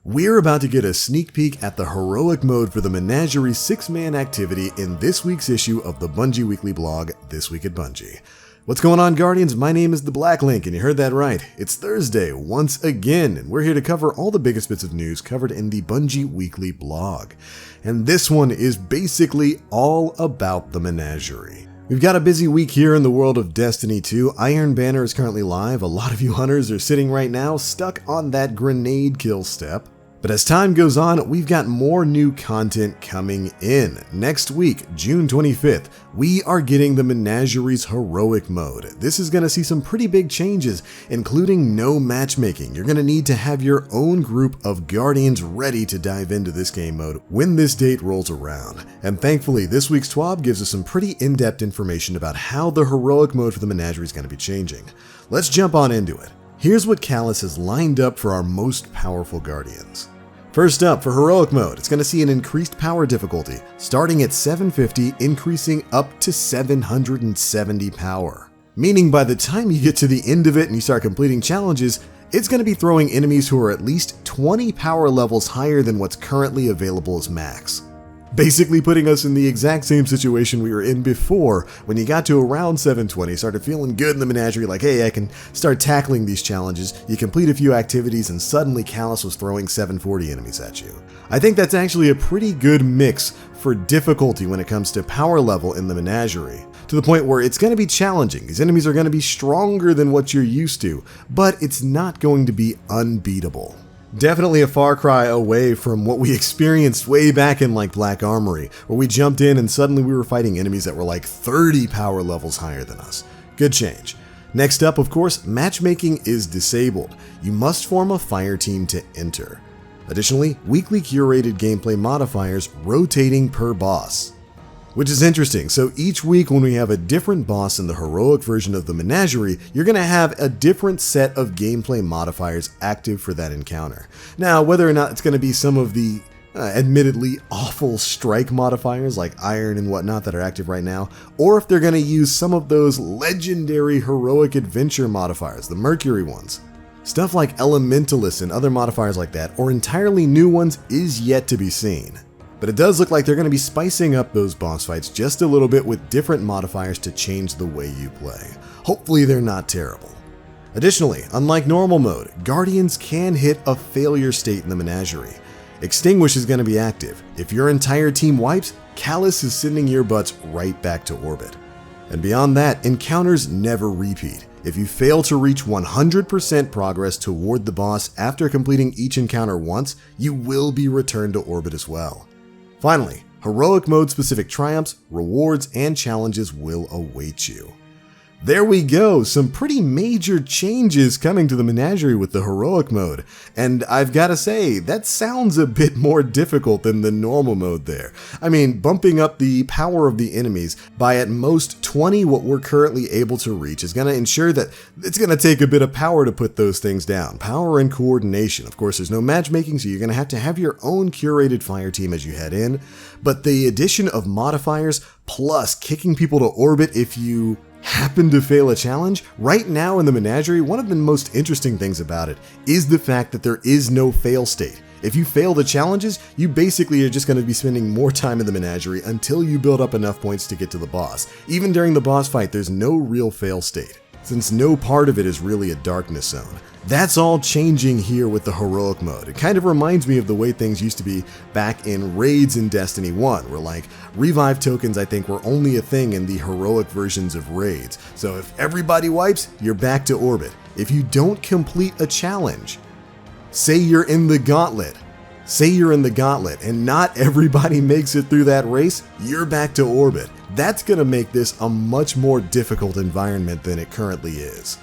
We're about to get a sneak peek at the heroic mode for the Menagerie 6-man activity in this week's issue of the Bungie weekly blog, This Week at Bungie. What's going on, Guardians? My name is the Black Link, and you heard that right. It's Thursday once again, and we're here to cover all the biggest bits of news covered in the Bungie weekly blog. And this one is basically all about the Menagerie. We've got a busy week here in the world of Destiny 2. Iron Banner is currently live. A lot of you hunters are sitting right now stuck on that grenade kill step. But as time goes on, we've got more new content coming in. Next week, June 25th, we are getting the Menagerie's heroic mode. This is going to see some pretty big changes, including no matchmaking. You're going to need to have your own group of Guardians ready to dive into this game mode when this date rolls around. And thankfully, this week's TWAB gives us some pretty in-depth information about how the heroic mode for the Menagerie is going to be changing. Let's jump on into it. Here's what Calus has lined up for our most powerful Guardians. First up, for heroic mode, it's going to see an increased power difficulty, starting at 750, increasing up to 770 power. Meaning by the time you get to the end of it and you start completing challenges, it's going to be throwing enemies who are at least 20 power levels higher than what's currently available as max. Basically putting us in the exact same situation we were in before, when you got to around 720, started feeling good in the Menagerie, like, hey, I can start tackling these challenges. You complete a few activities and suddenly Calus was throwing 740 enemies at you. I think that's actually a pretty good mix for difficulty when it comes to power level in the Menagerie, to the point where it's going to be challenging. These enemies are going to be stronger than what you're used to, but it's not going to be unbeatable. Definitely a far cry away from what we experienced way back in like Black Armory, where we jumped in and suddenly we were fighting enemies that were like 30 power levels higher than us. Good change. Next up, of course, matchmaking is disabled. You must form a fire team to enter. Additionally, weekly curated gameplay modifiers rotating per boss. Which is interesting, so each week when we have a different boss in the heroic version of the Menagerie, you're going to have a different set of gameplay modifiers active for that encounter. Now, whether or not it's going to be some of the admittedly awful strike modifiers like iron and whatnot that are active right now, or if they're going to use some of those legendary heroic adventure modifiers, the Mercury ones. Stuff like Elementalists and other modifiers like that, or entirely new ones, is yet to be seen. But it does look like they're going to be spicing up those boss fights just a little bit with different modifiers to change the way you play. Hopefully they're not terrible. Additionally, unlike normal mode, Guardians can hit a failure state in the Menagerie. Extinguish is going to be active. If your entire team wipes, Calus is sending your butts right back to orbit. And beyond that, encounters never repeat. If you fail to reach 100% progress toward the boss after completing each encounter once, you will be returned to orbit as well. Finally, heroic mode specific triumphs, rewards, and challenges will await you. There we go, some pretty major changes coming to the Menagerie with the heroic mode, and I've got to say, that sounds a bit more difficult than the normal mode there. I mean, bumping up the power of the enemies by at most 20 what we're currently able to reach is going to ensure that it's going to take a bit of power to put those things down. Power and coordination. Of course, there's no matchmaking, so you're going to have your own curated fire team as you head in, but the addition of modifiers plus kicking people to orbit if you happen to fail a challenge, right now in the Menagerie, one of the most interesting things about it is the fact that there is no fail state. If you fail the challenges, you basically are just going to be spending more time in the Menagerie until you build up enough points to get to the boss. Even during the boss fight, there's no real fail state, since no part of it is really a darkness zone. That's all changing here with the heroic mode. It kind of reminds me of the way things used to be back in raids in Destiny 1, where like revive tokens I think were only a thing in the heroic versions of raids. So if everybody wipes, you're back to orbit. If you don't complete a challenge, say you're in the gauntlet, and not everybody makes it through that race, you're back to orbit. That's going to make this a much more difficult environment than it currently is.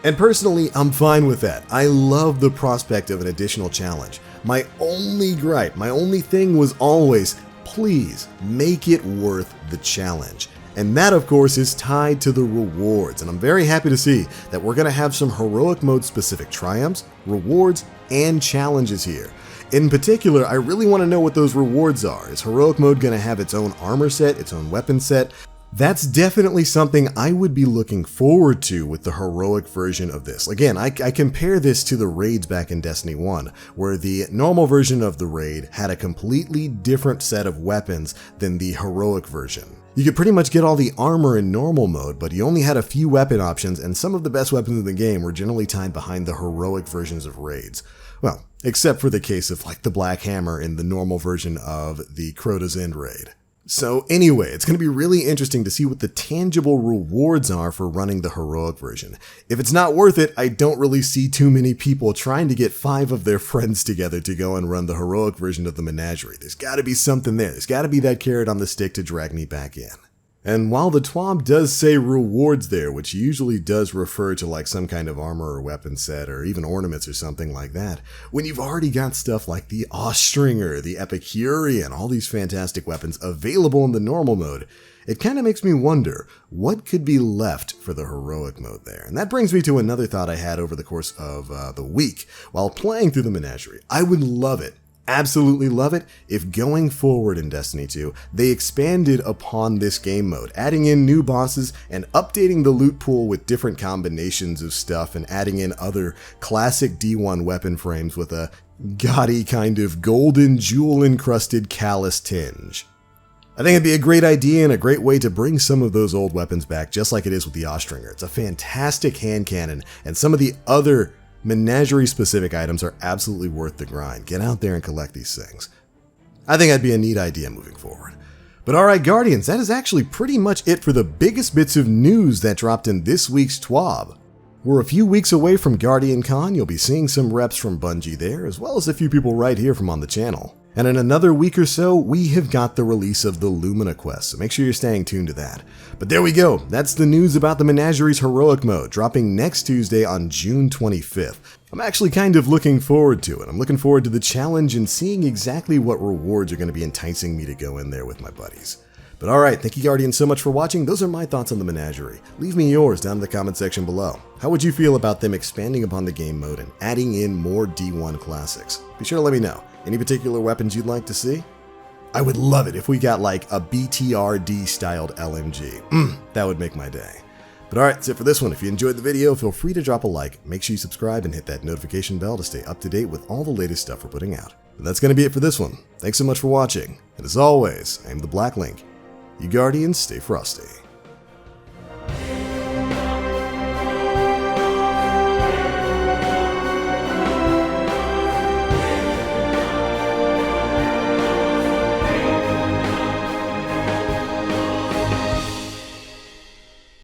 And personally, I'm fine with that. I love the prospect of an additional challenge. My only gripe, my only thing was always, please make it worth the challenge. And that, of course, is tied to the rewards. And I'm very happy to see that we're going to have some heroic mode specific triumphs, rewards, and challenges here. In particular, I really want to know what those rewards are. Is heroic mode going to have its own armor set, its own weapon set? That's definitely something I would be looking forward to with the heroic version of this. Again, I compare this to the raids back in Destiny 1, where the normal version of the raid had a completely different set of weapons than the heroic version. You could pretty much get all the armor in normal mode, but you only had a few weapon options, and some of the best weapons in the game were generally tied behind the heroic versions of raids. Well, except for the case of like the Black Hammer in the normal version of the Crota's End raid. So anyway, it's going to be really interesting to see what the tangible rewards are for running the heroic version. If it's not worth it, I don't really see too many people trying to get 5 of their friends together to go and run the heroic version of the Menagerie. There's got to be something there. There's got to be that carrot on the stick to drag me back in. And while the TWAB does say rewards there, which usually does refer to like some kind of armor or weapon set or even ornaments or something like that, when you've already got stuff like the Austringer, the Epicurean, all these fantastic weapons available in the normal mode, it kind of makes me wonder what could be left for the heroic mode there. And that brings me to another thought I had over the course of the week while playing through the Menagerie. I would love it. Absolutely love it if going forward in Destiny 2, they expanded upon this game mode, adding in new bosses and updating the loot pool with different combinations of stuff and adding in other classic D1 weapon frames with a gaudy kind of golden jewel-encrusted Calus tinge. I think it'd be a great idea and a great way to bring some of those old weapons back, just like it is with the Austringer. It's a fantastic hand cannon, and some of the other Menagerie-specific items are absolutely worth the grind. Get out there and collect these things. I think that'd be a neat idea moving forward. But alright, Guardians, that is actually pretty much it for the biggest bits of news that dropped in this week's TWAB. We're a few weeks away from Guardian Con. You'll be seeing some reps from Bungie there, as well as a few people right here from on the channel. And in another week or so, we have got the release of the Lumina quest, so make sure you're staying tuned to that. But there we go, that's the news about the Menagerie's heroic mode, dropping next Tuesday on June 25th. I'm actually kind of looking forward to it. I'm looking forward to the challenge and seeing exactly what rewards are going to be enticing me to go in there with my buddies. But alright, thank you Guardians so much for watching. Those are my thoughts on the Menagerie. Leave me yours down in the comment section below. How would you feel about them expanding upon the game mode and adding in more D1 classics? Be sure to let me know. Any particular weapons you'd like to see? I would love it if we got like a BTRD styled LMG. That would make my day. But alright, that's it for this one. If you enjoyed the video, feel free to drop a like, make sure you subscribe and hit that notification bell to stay up to date with all the latest stuff we're putting out. But that's going to be it for this one. Thanks so much for watching, and as always, I am the Black Link. You Guardians, stay frosty.